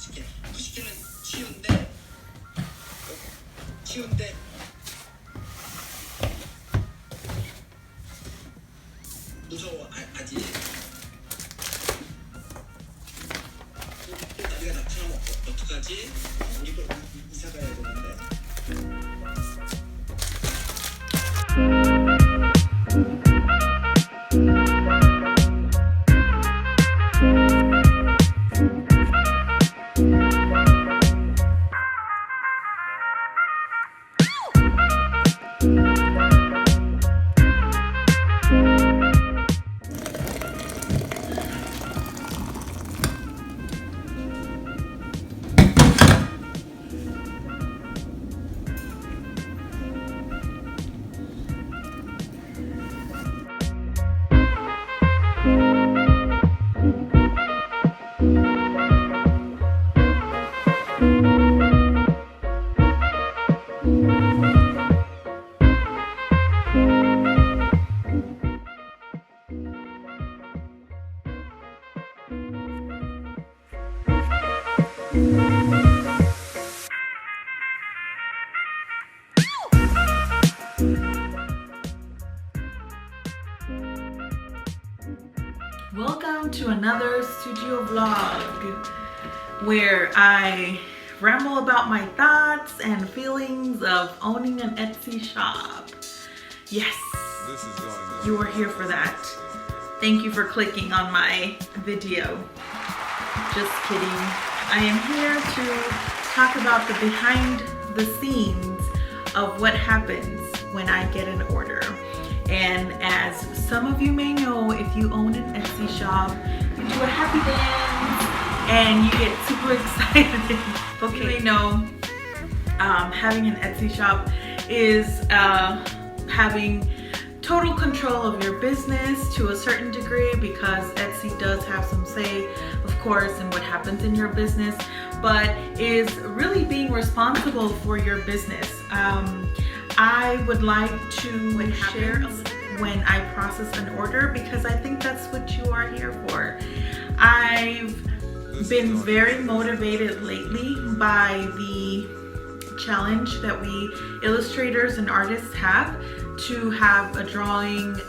이렇게 푸시키는 쉬운데 무서워 아직. 나비가 나타나면 어떡하지? 우리도 이사 가야 되는데. Welcome to another studio vlog where I ramble about my thoughts and feelings of owning an Etsy shop. Yes, you are here for that. Thank you for clicking on my video. Just kidding. I am here to talk about the behind the scenes of what happens when I get an order. And as some of you may know, if you own an Etsy shop, you do a happy dance and you get super excited. Okay, you may know having an Etsy shop is having total control of your business to a certain degree, because Etsy does have some say, of course, in what happens in your business, but is really being responsible for your business. I would like to share when I process an order, because I think that's what you are here for. I've been very motivated lately by the challenge that we illustrators and artists have to have a drawing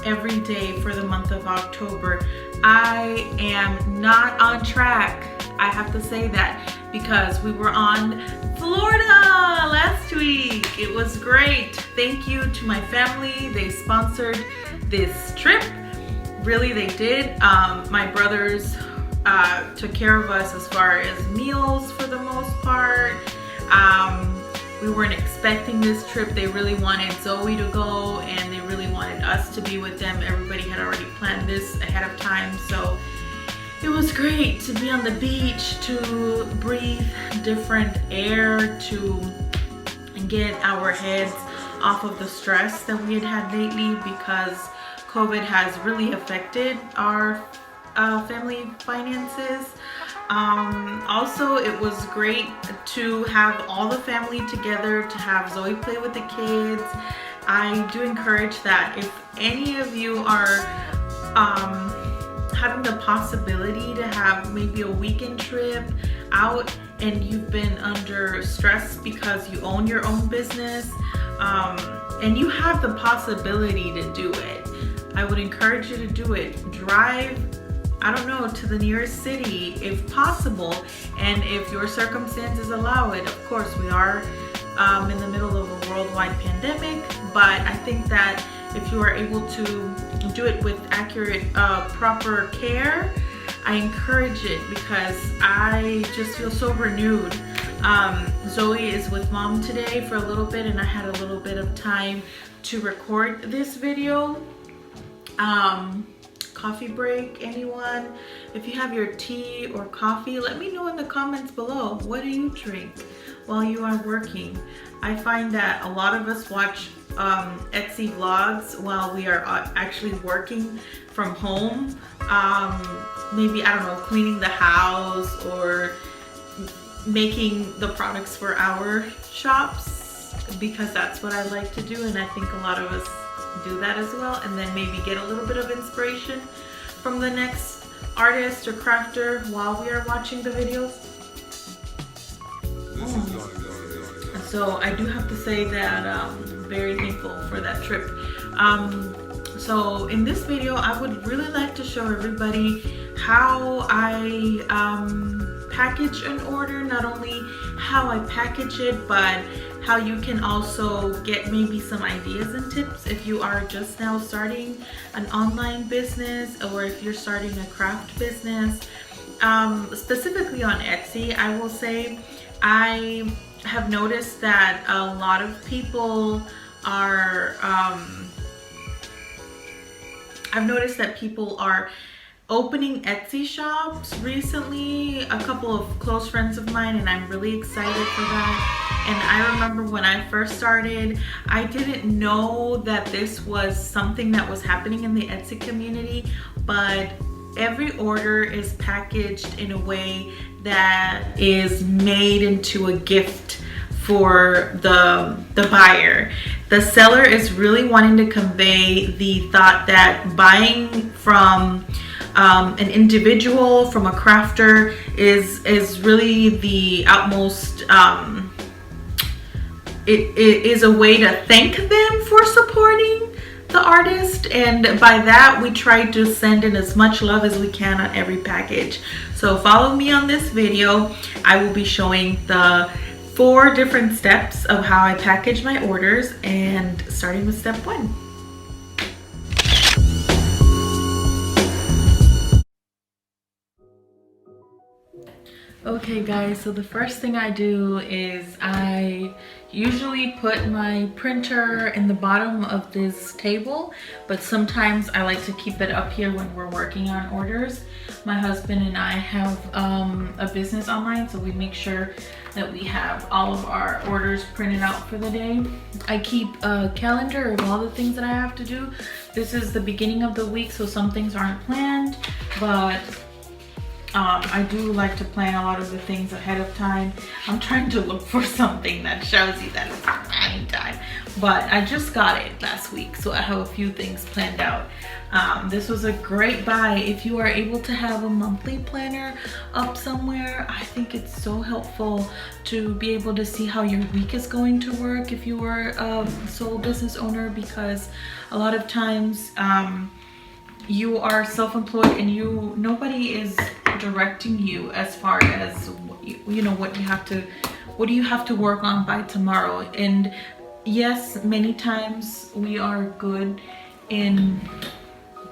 every day for the month of October. I am not on track, I have to say that, because we were on Florida last week. It was great. Thank you to my family. They sponsored this trip. Really, they did. My brothers took care of us as far as meals for the most part. We weren't expecting this trip. They really wanted Zoe to go, and they really wanted us to be with them. Everybody had already planned this ahead of time, so it was great to be on the beach, to breathe different air, to get our heads off of the stress that we had had lately, because COVID has really affected our family finances. Also, it was great to have all the family together, to have Zoe play with the kids. I do encourage that if any of you are having the possibility to have maybe a weekend trip out and you've been under stress because you own your own business, and you have the possibility to do it, I would encourage you to do it. Drive, I don't know, to the nearest city if possible, and if your circumstances allow it. Of course, we are in the middle of a worldwide pandemic, but I think that if you are able to do it with accurate, proper care, I encourage it, because I just feel so renewed. Zoe is with mom today for a little bit, and I had a little bit of time to record this video. Coffee break, anyone? If you have your tea or coffee, let me know in the comments below. What do you drink while you are working? I find that a lot of us watch Etsy vlogs while we are actually working from home. Maybe, I don't know, cleaning the house or making the products for our shops, because that's what I like to do, and I think a lot of us do that as well, and then maybe get a little bit of inspiration from the next artist or crafter while we are watching the videos. So I do have to say that I'm very thankful for that trip. So in this video, I would really like to show everybody how I package an order. Not only how I package it, but how you can also get maybe some ideas and tips if you are just now starting an online business, or if you're starting a craft business. Specifically on Etsy, I will say I have noticed that a lot of people are I've noticed that people are opening Etsy shops recently, a couple of close friends of mine, and I'm really excited for that. And I remember when I first started, I didn't know that this was something that was happening in the Etsy community, but every order is packaged in a way that is made into a gift for the buyer. The seller is really wanting to convey the thought that buying from an individual, from a crafter, is really the utmost. It is a way to thank them for supporting the artist, and by that we try to send in as much love as we can on every package. So follow me on this video. I will be showing the 4 different steps of how I package my orders, and starting with step 1. Okay guys, so the first thing I do is I usually put my printer in the bottom of this table, but sometimes I like to keep it up here when we're working on orders. My husband and I have a business online, so we make sure that we have all of our orders printed out for the day. I keep a calendar of all the things that I have to do. This is the beginning of the week, so some things aren't planned, but I do like to plan a lot of the things ahead of time. I'm trying to look for something that shows you that it's planning time, but I just got it last week, so I have a few things planned out. This was a great buy. If you are able to have a monthly planner up somewhere, I think it's so helpful to be able to see how your week is going to work if you are a sole business owner, because a lot of times you are self-employed and nobody is directing you as far as what do you have to work on by tomorrow. And yes, many times we are good in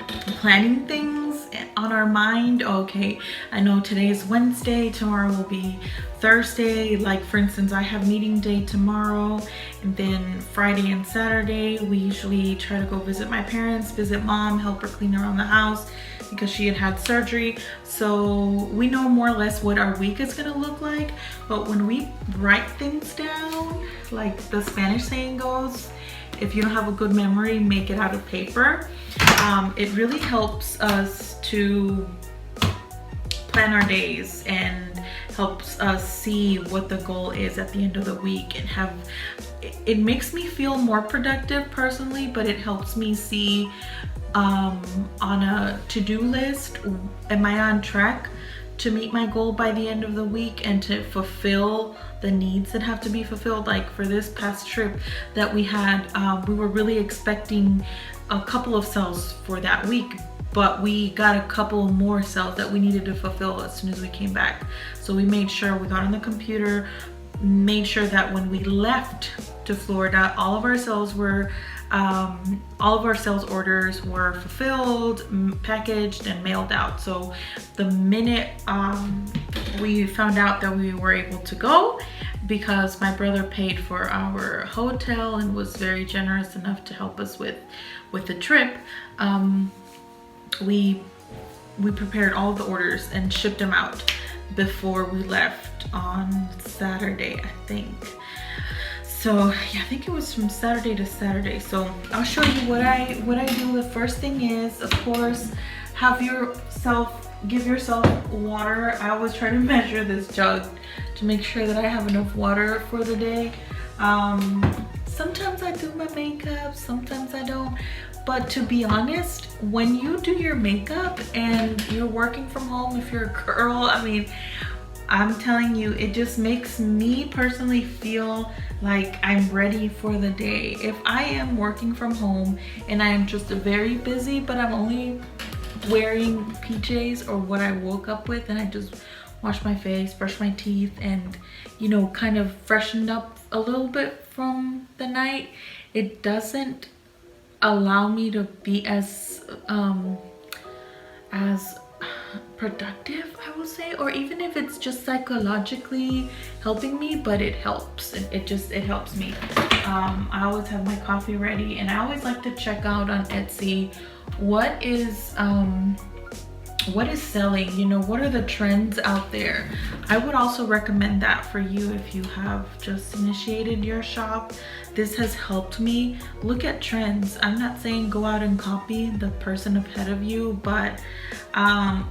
planning things on our mind. Okay, I know today is Wednesday, tomorrow will be Thursday. Like for instance, I have meeting day tomorrow, and then Friday and Saturday we usually try to go visit my parents, visit mom, help her clean around the house because she had surgery. So we know more or less what our week is gonna look like, but when we write things down, like the Spanish saying goes, if you don't have a good memory, make it out of paper. It really helps us to plan our days and helps us see what the goal is at the end of the week, and it makes me feel more productive personally, but it helps me see on a to-do list, am I on track to meet my goal by the end of the week and to fulfill the needs that have to be fulfilled. Like for this past trip that we had, we were really expecting a couple of sales for that week, but we got a couple more sales that we needed to fulfill as soon as we came back. So we made sure we got on the computer, made sure that when we left to Florida, all of our sales orders were fulfilled, packaged, and mailed out. So the minute we found out that we were able to go, because my brother paid for our hotel and was very generous enough to help us with the trip, we prepared all the orders and shipped them out before we left on Saturday, I think. So yeah, I think it was from Saturday to Saturday. So I'll show you what I do. The first thing is, of course, give yourself water. I always try to measure this jug to make sure that I have enough water for the day. Sometimes I do my makeup, sometimes I don't. But to be honest, when you do your makeup and you're working from home, if you're a girl, I mean, I'm telling you, it just makes me personally feel like I'm ready for the day. If I am working from home and I am just very busy, but I'm only wearing PJs or what I woke up with, and I just wash my face, brush my teeth, and you know, kind of freshened up a little bit from the night, it doesn't allow me to be as productive, I will say, or even if it's just psychologically helping me, but it helps. It helps me. I always have my coffee ready, and I always like to check out on Etsy what is selling, you know, what are the trends out there. I would also recommend that for you if you have just initiated your shop. This has helped me look at trends. I'm not saying go out and copy the person ahead of you, but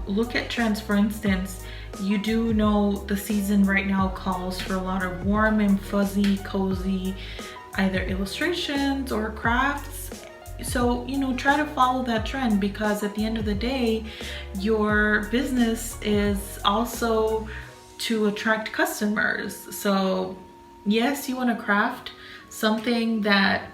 look at trends. For instance, you do know the season right now calls for a lot of warm and fuzzy, cozy, either illustrations or crafts. So, you know, try to follow that trend, because at the end of the day, your business is also to attract customers. So yes, you want to craft something that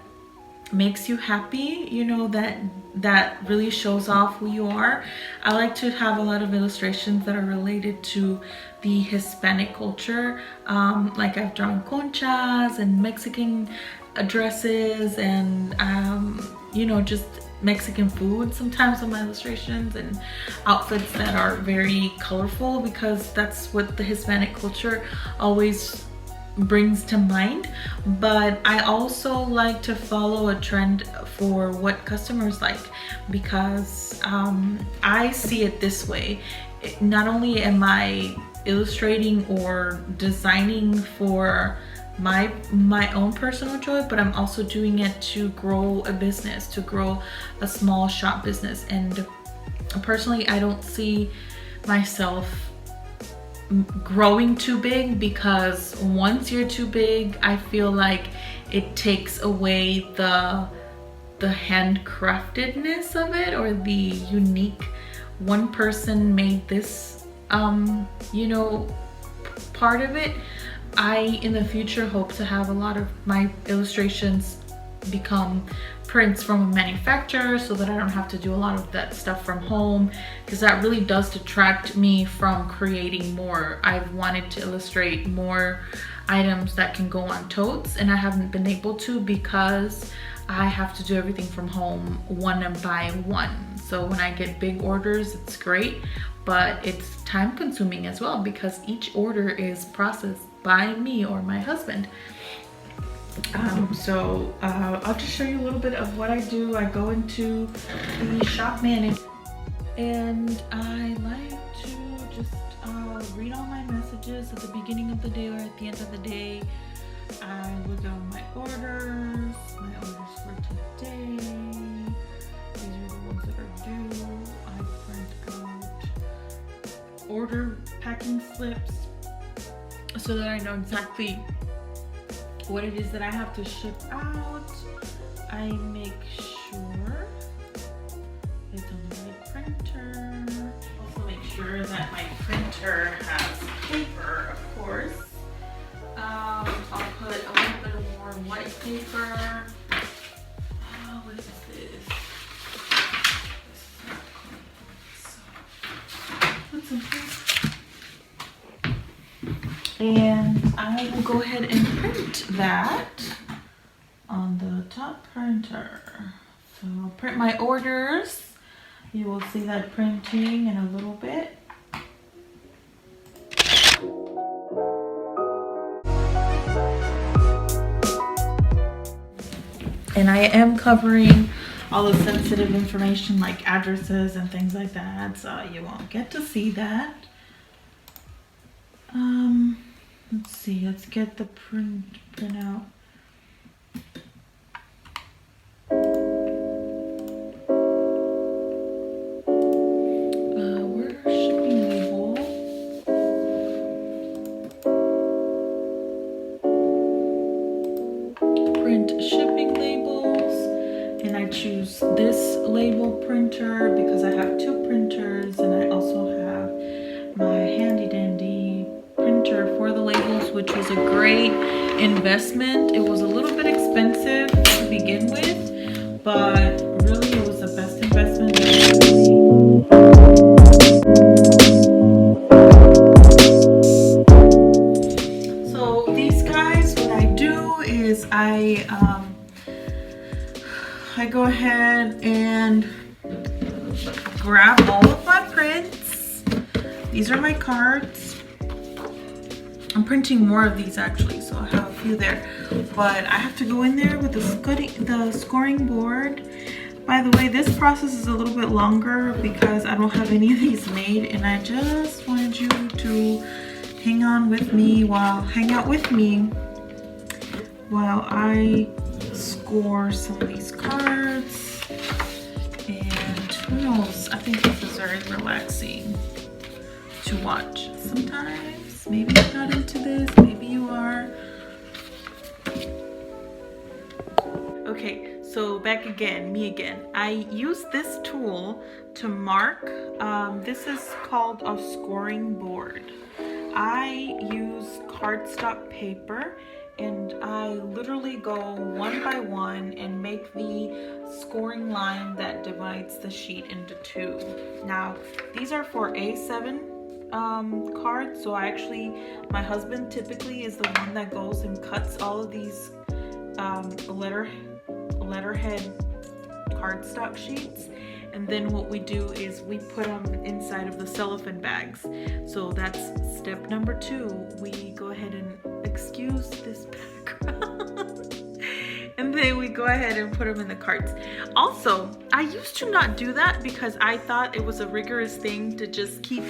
makes you happy, you know, that really shows off who you are. I like to have a lot of illustrations that are related to the Hispanic culture. Like I've drawn conchas and Mexican dresses and you know, just Mexican food sometimes on my illustrations, and outfits that are very colorful, because that's what the Hispanic culture always brings to mind. But I also like to follow a trend for what customers like, because I see it this way. Not only am I illustrating or designing for my own personal joy, but I'm also doing it to grow a business, to grow a small shop business. And personally, I don't see myself growing too big, because once you're too big, I feel like it takes away the handcraftedness of it, or the unique one person made this you know, part of it. I, in the future, hope to have a lot of my illustrations become prints from a manufacturer, so that I don't have to do a lot of that stuff from home, because that really does detract me from creating more. I've wanted to illustrate more items that can go on totes, and I haven't been able to, because I have to do everything from home one by one. So when I get big orders, it's great, but it's time consuming as well, because each order is processed by me or my husband. So I'll just show you a little bit of what I do. I go into the shop management, and I like to just read all my messages at the beginning of the day or at the end of the day. I look at my orders for today. These are the ones that are due. I print out order packing slips so that I know exactly what it is that I have to ship out. I make sure it's on the right printer. Also make sure that my printer has paper, of course. I'll put a little bit of more white paper. What is this? Put some paper. And I will go ahead and print that on the top printer. So I'll print my orders. You will see that printing in a little bit. And I am covering all the sensitive information like addresses and things like that, so you won't get to see that. Let's see, let's get the print out. Where's shipping label? Print shipping labels, and I choose this label printer because I have two printers, and I also have my handy dandy printer for the labels, which was a great investment. It was a little bit expensive to begin with, but really it was the best investment. So these guys, what I do is I go ahead and grab all of my prints. These are my cards. I'm printing more of these actually, so I have a few there. But I have to go in there with the scoring board. By the way, this process is a little bit longer because I don't have any of these made, and I just wanted you to hang out with me while I score some of these cards. And who knows, I think this is very relaxing to watch sometimes. Maybe you're not into this, maybe you are. Okay, so back again, me again. I use this tool to mark. This is called a scoring board. I use cardstock paper, and I literally go one by one and make the scoring line that divides the sheet into two. Now, these are for A7 cards, so my husband typically is the one that goes and cuts all of these letterhead cardstock sheets. And then what we do is we put them inside of the cellophane bags. So that's step number 2. We go ahead and excuse this background. And then we go ahead and put them in the carts. Also, I used to not do that because I thought it was a rigorous thing to just keep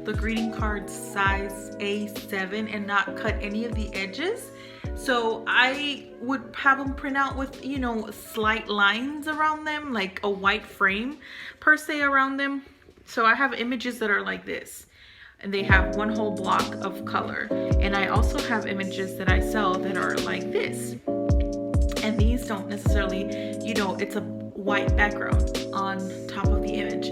the greeting cards size A7 and not cut any of the edges. So I would have them print out with, you know, slight lines around them, like a white frame per se around them. So I have images that are like this, and they have one whole block of color. And I also have images that I sell that are like this. And these don't necessarily, you know, it's a white background on top of the image.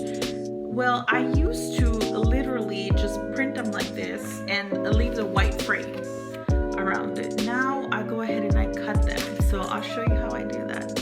Well, I used to literally just print them like this and leave the white frame around it. Now I go ahead and I cut them. So I'll show you how I do that.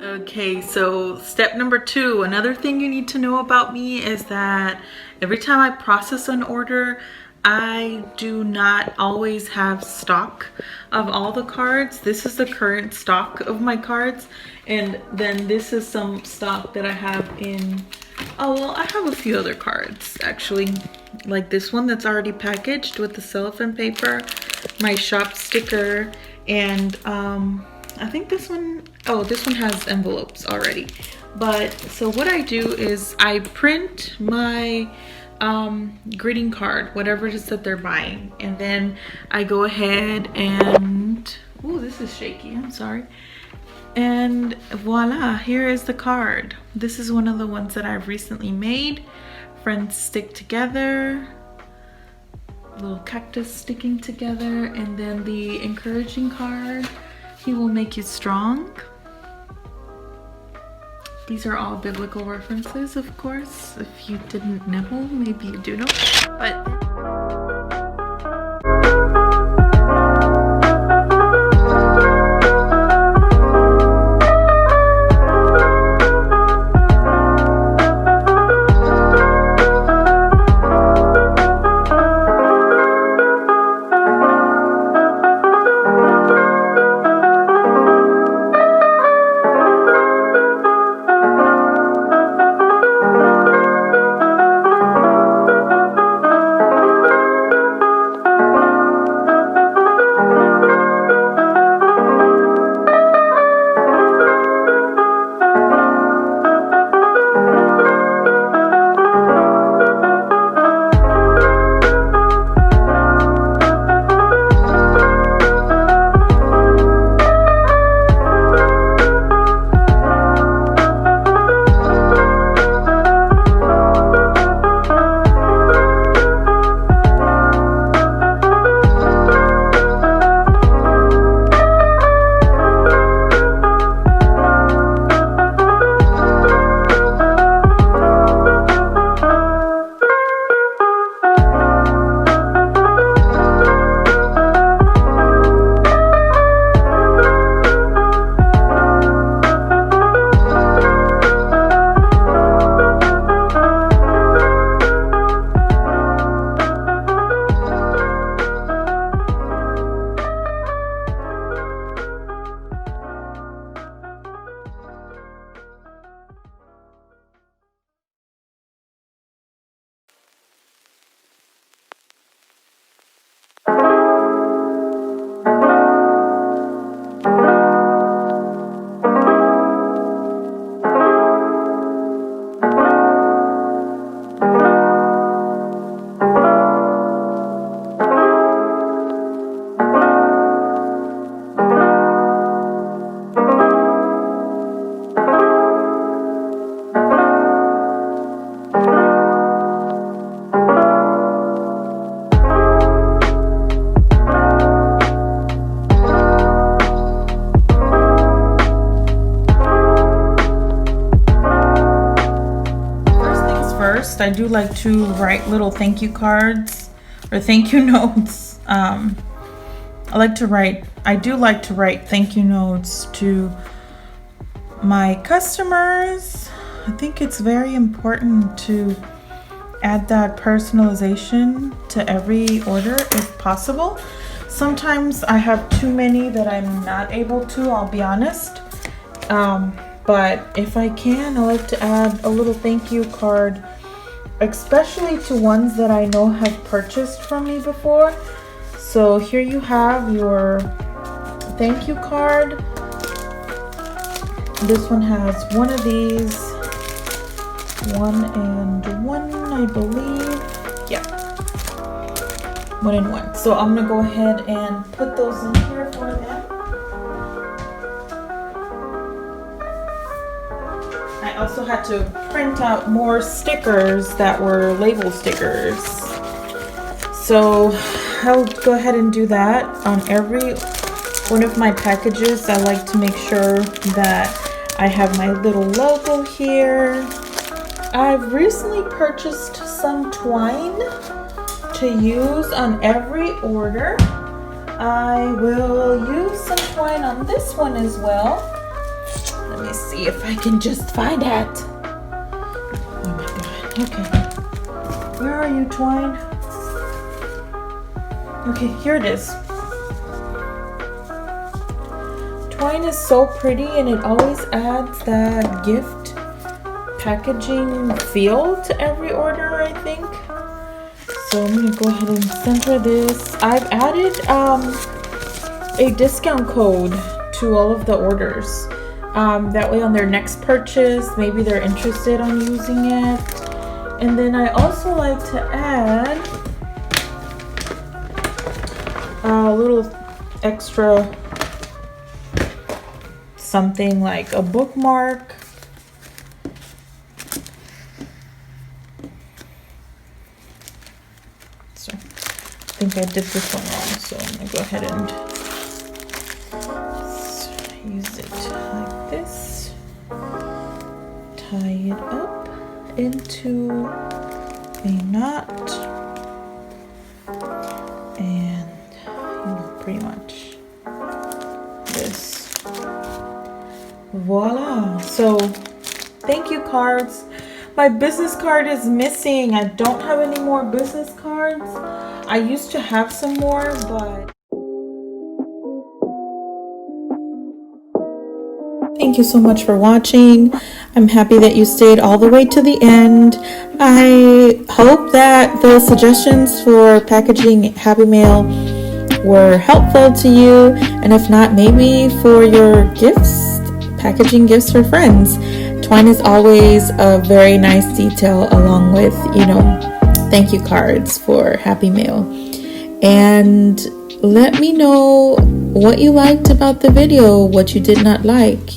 Okay, so step number 2, another thing you need to know about me is that every time I process an order, I do not always have stock of all the cards. This is the current stock of my cards, and then this is some stock that I have in, oh well, I have a few other cards actually, like this one that's already packaged with the cellophane paper, my shop sticker, and I think this one, oh, this one has envelopes already. But so what I do is I print my greeting card, whatever it is that they're buying, and then I go ahead and, oh, this is shaky, I'm sorry, and voila, here is the card. This is one of the ones that I've recently made. Friends stick together, little cactus sticking together, and then the encouraging card, he will make you strong. These are all biblical references, of course. If you didn't know, maybe you do know. But I do like to write little thank you cards or thank you notes. I do like to write thank you notes to my customers. I think it's very important to add that personalization to every order if possible. Sometimes I have too many that I'm not able to, I'll be honest. But if I can, I like to add a little thank you card, especially to ones that I know have purchased from me before. So here you have your thank you card. This one has one of these, 1 and 1, I believe. Yeah, 1 and 1. So I'm gonna go ahead and put those in here for them. I also had to print out more stickers that were label stickers. So I'll go ahead and do that on every one of my packages. I like to make sure that I have my little logo here. I've recently purchased some twine to use on every order. I will use some twine on this one as well. Let me see. see if I can just find it. Oh my god. Okay. Where are you, Twine? Okay, here it is. Twine is so pretty and it always adds that gift packaging feel to every order, I think. So I'm gonna go ahead and center this. I've added a discount code to all of the orders. That way on their next purchase, maybe they're interested on using it. And then I also like to add a little extra something like a bookmark. So I think I did this one wrong, so I'm gonna go ahead and use it like this. Tie it up into a knot, and pretty much this. Voila. So thank you cards. My business card is missing. I don't have any more business cards. I used to have some more, but thank you so much for watching. I'm happy that you stayed all the way to the end. I hope that the suggestions for packaging Happy Mail were helpful to you, and if not, maybe for your gifts, packaging gifts for friends. Twine is always a very nice detail, along with, you know, thank you cards for Happy Mail. And let me know what you liked about the video, what you did not like.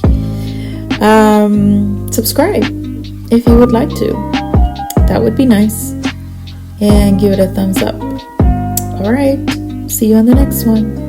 Subscribe if you would like to. That would be nice. And give it a thumbs up. All right. See you on the next one.